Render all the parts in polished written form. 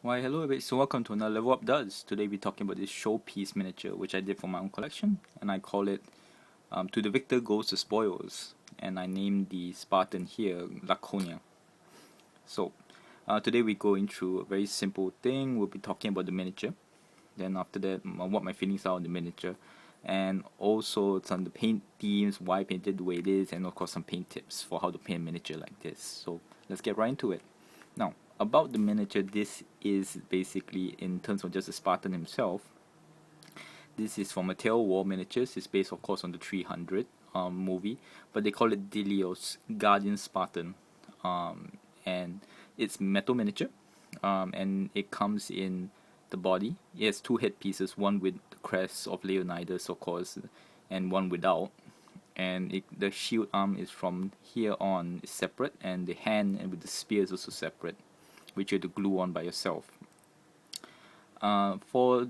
Why, hello everybody, so welcome to another Level Up Does. Today we're talking about this showpiece miniature which I did for my own collection, and I call it To the Victor Goes the Spoils, and I named the Spartan here Laconia. So, today we're going through a very simple thing. We'll be talking about the miniature, then after that what my feelings are on the miniature, and also some of the paint themes, why I painted the way it is, and of course some paint tips for how to paint a miniature like this. So let's get right into it. Now, about the miniature, this is basically, in terms of just the Spartan himself, this is from Mattel War Miniatures. It's based, of course, on the 300 movie, but they call it Delios Guardian Spartan, and it's metal miniature, and it comes in the body. It has two headpieces, one with the crest of Leonidas, of course, and one without. And the shield arm is from here on is separate, and the hand and with the spear is also separate, which you have to glue on by yourself. For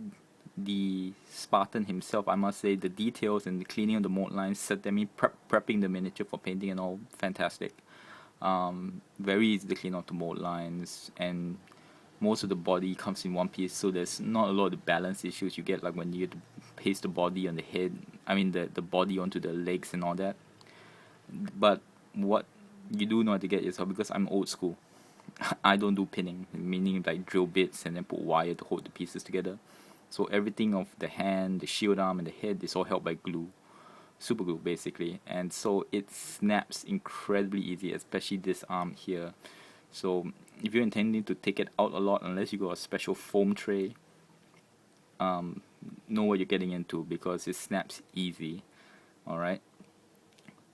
the Spartan himself, I must say the details and the cleaning of the mold lines, set them in prepping the miniature for painting and all, fantastic. Very easy to clean off the mold lines, and most of the body comes in one piece, so there's not a lot of the balance issues you get like when you have to paste the body on the head. I mean the body onto the legs and all that. But what you do know how to get yourself, because I'm old school, I don't do pinning, meaning like drill bits and then put wire to hold the pieces together. So everything of the hand, the shield arm, and the head is all held by glue, super glue basically. And so it snaps incredibly easy, especially this arm here. So if you're intending to take it out a lot, unless you got a special foam tray, know what you're getting into because it snaps easy. Alright.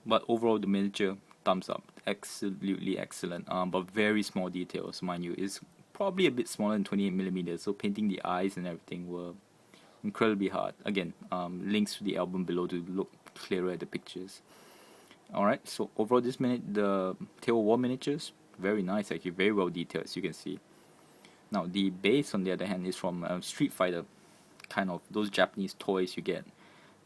But overall, the miniature, thumbs up, absolutely excellent. But very small details, mind you. It's probably a bit smaller than 28 millimeters, so painting the eyes and everything were incredibly hard. Again, links to the album below to look clearer at the pictures. Alright, so overall the Tail War miniatures, very nice actually, very well detailed as you can see. Now the base on the other hand is from Street Fighter, kind of those Japanese toys you get.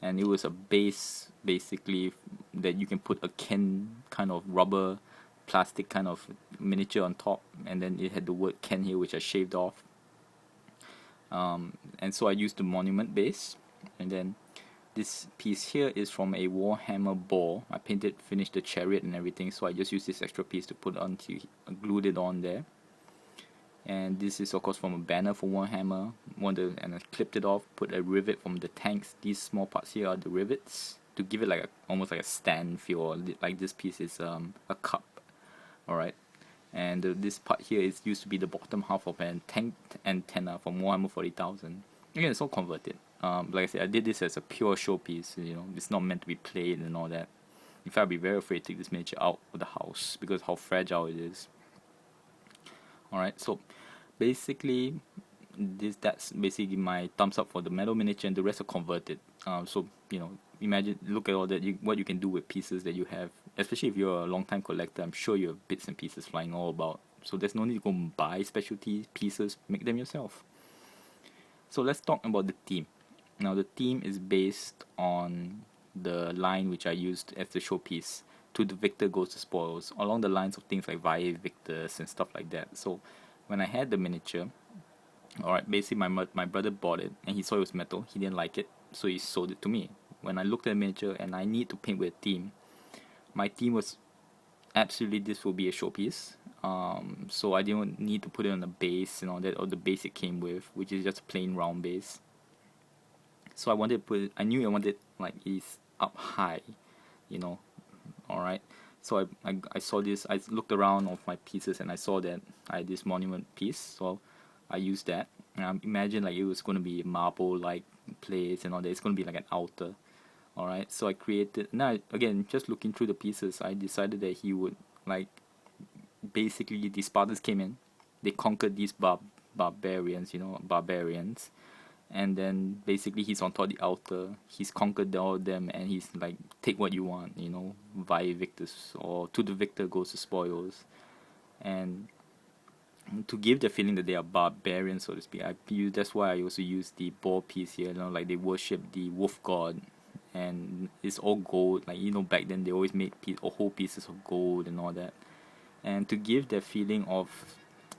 And it was a base basically that you can put a Ken kind of rubber plastic kind of miniature on top, and then it had the word Ken here which I shaved off. And so I used the monument base, and then this piece here is from a Warhammer ball. I finished the chariot and everything, so I just used this extra piece to put on, glued it on there. And this is of course from a banner for Warhammer, and I clipped it off, put a rivet from the tanks. These small parts here are the rivets to give it like almost like a stand feel, like this piece is a cup. Alright, and this part here is used to be the bottom half of an tank antenna from Warhammer 40,000. Again, it's all converted. Like I said, I did this as a pure showpiece, it's not meant to be played and all that. In fact, I'd be very afraid to take this miniature out of the house because how fragile it is. Alright, so basically that's basically my thumbs up for the metal miniature, and the rest are converted. So imagine, look at all that what you can do with pieces that you have, especially if you're a long time collector. I'm sure you have bits and pieces flying all about, so there's no need to go and buy specialty pieces, make them yourself. So let's talk about the theme. Now the theme is based on the line which I used as the showpiece, To the Victor Goes the Spoils, along the lines of things like Vae Victus and stuff like that. So when I had the miniature, alright, basically my brother bought it and he saw it was metal, he didn't like it, so he sold it to me. When I looked at the miniature and I need to paint with a theme, my theme was absolutely this will be a showpiece. So I didn't need to put it on the base and all that, or the base it came with, which is just a plain round base. So I wanted to put it, I knew I wanted like it's up high, alright. So I saw this, I looked around of my pieces and I saw that I had this monument piece, so I used that. Imagine like it was going to be marble like place and all that, it's going to be like an altar. Alright, so I created, now again, just looking through the pieces, I decided that he would, like, basically the Spartans came in, they conquered these barbarians, and then basically he's on top of the altar, he's conquered all of them, and he's like, take what you want, Vae Victus, or To the Victor Goes the Spoils. And to give the feeling that they are barbarians, so to speak, that's why I also use the ball piece here, like they worship the wolf god, and it's all gold, like back then they always made whole pieces of gold and all that. And to give that feeling of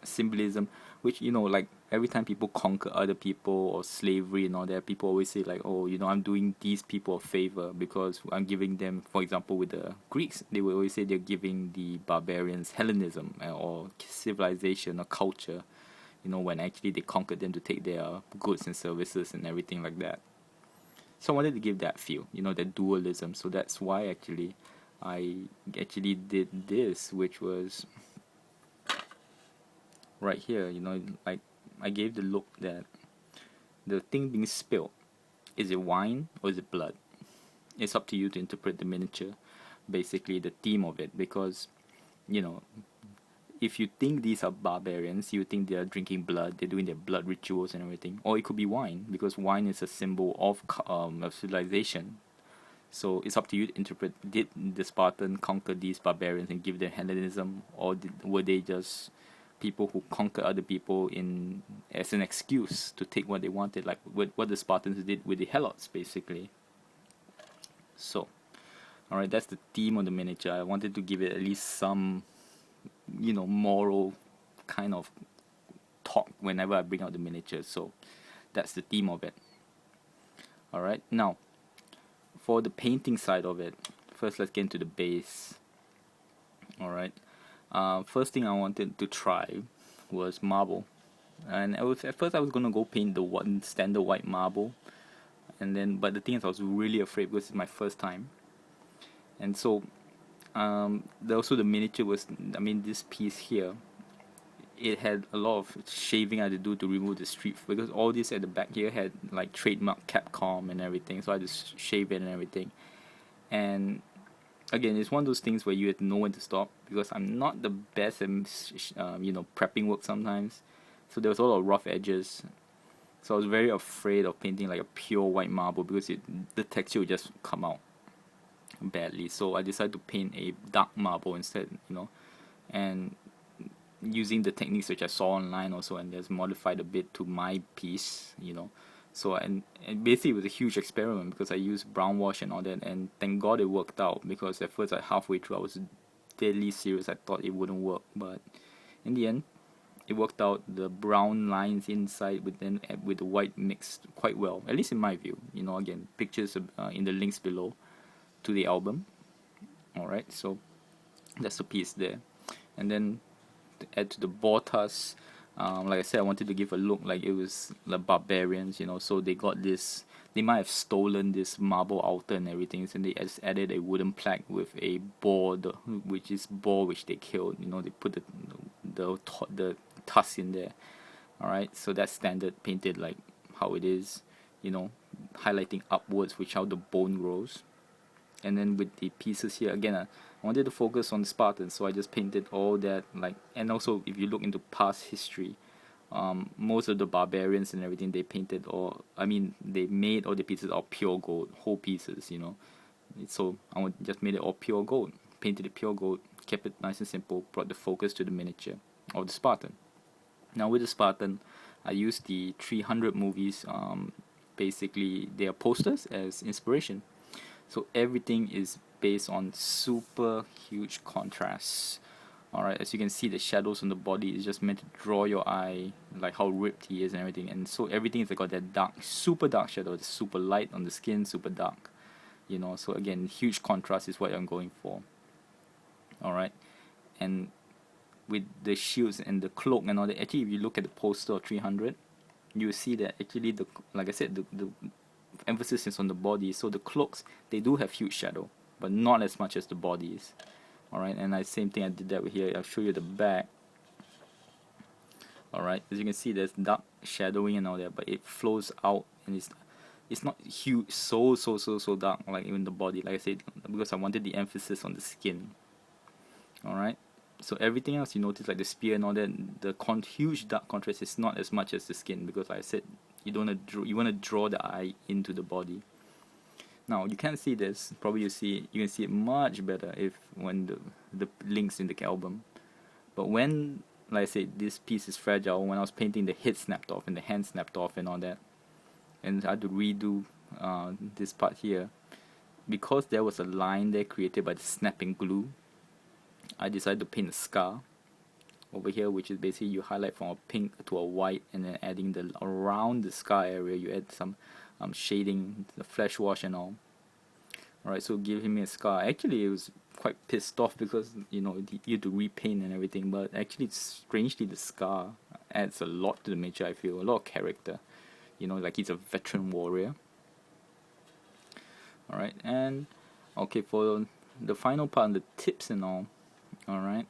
symbolism, which, like every time people conquer other people or slavery and all that, people always say like, oh, I'm doing these people a favor because I'm giving them, for example, with the Greeks, they will always say they're giving the barbarians Hellenism or civilization or culture, when actually they conquered them to take their goods and services and everything like that. So I wanted to give that feel, that dualism. So that's why actually I actually did this, which was right here, like I gave the look that the thing being spilled, is it wine or is it blood? It's up to you to interpret the miniature, basically the theme of it, because, you know, if you think these are barbarians, you think they are drinking blood, they're doing their blood rituals and everything. Or it could be wine, because wine is a symbol of civilization. So it's up to you to interpret. Did the Spartan conquer these barbarians and give them Hellenism, or were they just people who conquer other people in as an excuse to take what they wanted, like what the Spartans did with the Helots, basically. So, all right, that's the theme of the miniature. I wanted to give it at least some, moral kind of talk whenever I bring out the miniature. So that's the theme of it. All right, now for the painting side of it, first let's get into the base. All right, first thing I wanted to try was marble, and at first I was gonna go paint the one standard white marble, but the thing is I was really afraid because it's my first time, and so also the miniature was, this piece here, it had a lot of shaving I had to do to remove the street, because all this at the back here had like trademark Capcom and everything, so I just shave it and everything. And again, it's one of those things where you have to know when to stop, because I'm not the best at prepping work sometimes, so there was a lot of rough edges. So I was very afraid of painting like a pure white marble, because the texture would just come out badly. So I decided to paint a dark marble instead, and using the techniques which I saw online also, and just modified a bit to my piece, So and basically it was a huge experiment, because I used brown wash and all that, and thank God it worked out, because at first halfway through I was deadly serious. I thought it wouldn't work, but in the end it worked out. The brown lines inside with the white mixed quite well, at least in my view. Again, pictures in the links below to the album. All right, so that's the piece there. And then to add to the Bortas, like I said, I wanted to give a look like it was the barbarians, so they might have stolen this marble altar and everything, and they just added a wooden plaque with a boar, which they killed. They put the tusk in there. All right, so that's standard painted like how it is, highlighting upwards, which how the bone grows. And then with the pieces here, again, I wanted to focus on the Spartans, so I just painted all that, and also if you look into past history, most of the barbarians and everything, they painted, they made all the pieces of pure gold, whole pieces, So I just made it all pure gold, painted it pure gold, kept it nice and simple, brought the focus to the miniature of the Spartan. Now with the Spartan, I used the 300 movies, basically their posters as inspiration. So everything is based on super huge contrasts. Alright, as you can see, the shadows on the body is just meant to draw your eye, like how ripped he is and everything. And so everything is got that dark, super dark shadow, it's super light on the skin, super dark. So again, huge contrast is what I'm going for. Alright, and with the shields and the cloak and all that, actually if you look at the poster of 300, you will see that actually, like I said, the emphasis is on the body. So the cloaks, they do have huge shadow, but not as much as the bodies. Alright, and same thing I did that with here. I'll show you the back. Alright, as you can see, there's dark shadowing and all that, but it flows out, and it's not huge, so dark like even the body, like I said, because I wanted the emphasis on the skin. Alright, so everything else you notice, like the spear and all that, the huge dark contrast is not as much as the skin, because like I said, you want to draw the eye into the body. Now you can't see this. Probably you can see it much better when the links in the album. But when, like I said, this piece is fragile. When I was painting, the head snapped off and the hand snapped off and all that, and I had to redo this part here, because there was a line there created by the snapping glue. I decided to paint a scar over here, which is basically you highlight from a pink to a white, and then adding the around the scar area you add some shading, the flesh wash and all. Alright, so give him a scar. Actually, it was quite pissed off because you had to repaint and everything, but actually strangely the scar adds a lot to the miniature. I feel a lot of character, like he's a veteran warrior. Alright, and okay, for the final part, the tips and all. Alright,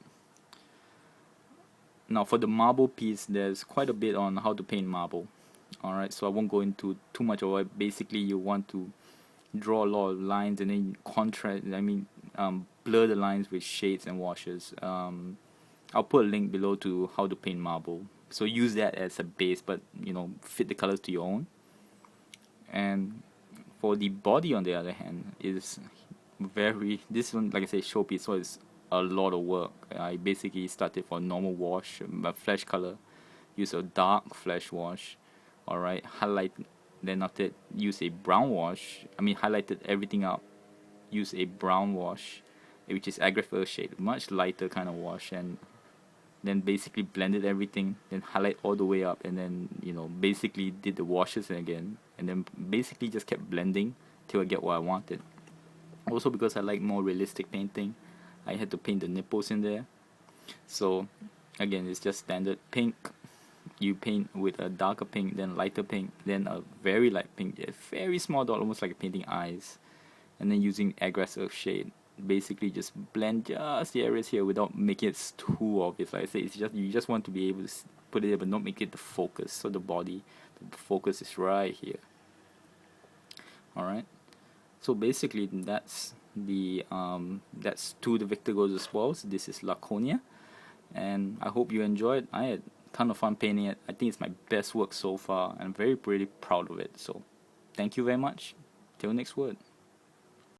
now for the marble piece, there's quite a bit on how to paint marble. Alright, so I won't go into too much of it. Basically, you want to draw a lot of lines and then contrast, blur the lines with shades and washes. I'll put a link below to how to paint marble, so use that as a base, but fit the colors to your own. And for the body, on the other hand, is this one, like I said, showpiece, so it's a lot of work. I basically started for normal wash, flesh color, use a dark flesh wash, alright, highlight, then after that use a brown wash, highlighted everything up, use a brown wash, which is agrafer shade, much lighter kind of wash, and then basically blended everything, then highlight all the way up, and then basically did the washes again, and then basically just kept blending till I get what I wanted. Also, because I like more realistic painting, I had to paint the nipples in there. So again, it's just standard pink. You paint with a darker pink, then lighter pink, then a very light pink, a very small dot, almost like painting eyes, and then using aggressive shade. Basically, just blend just the areas here without making it too obvious. Like I say, it's just you just want to be able to put it there, but not make it the focus. So the focus is right here. All right. So basically, that's to the Victor Goes the Spoils. This is Laconia, and I hope you enjoyed. I had a ton of fun painting it. I think it's my best work so far, and I'm very pretty proud of it. So thank you very much. Till next word.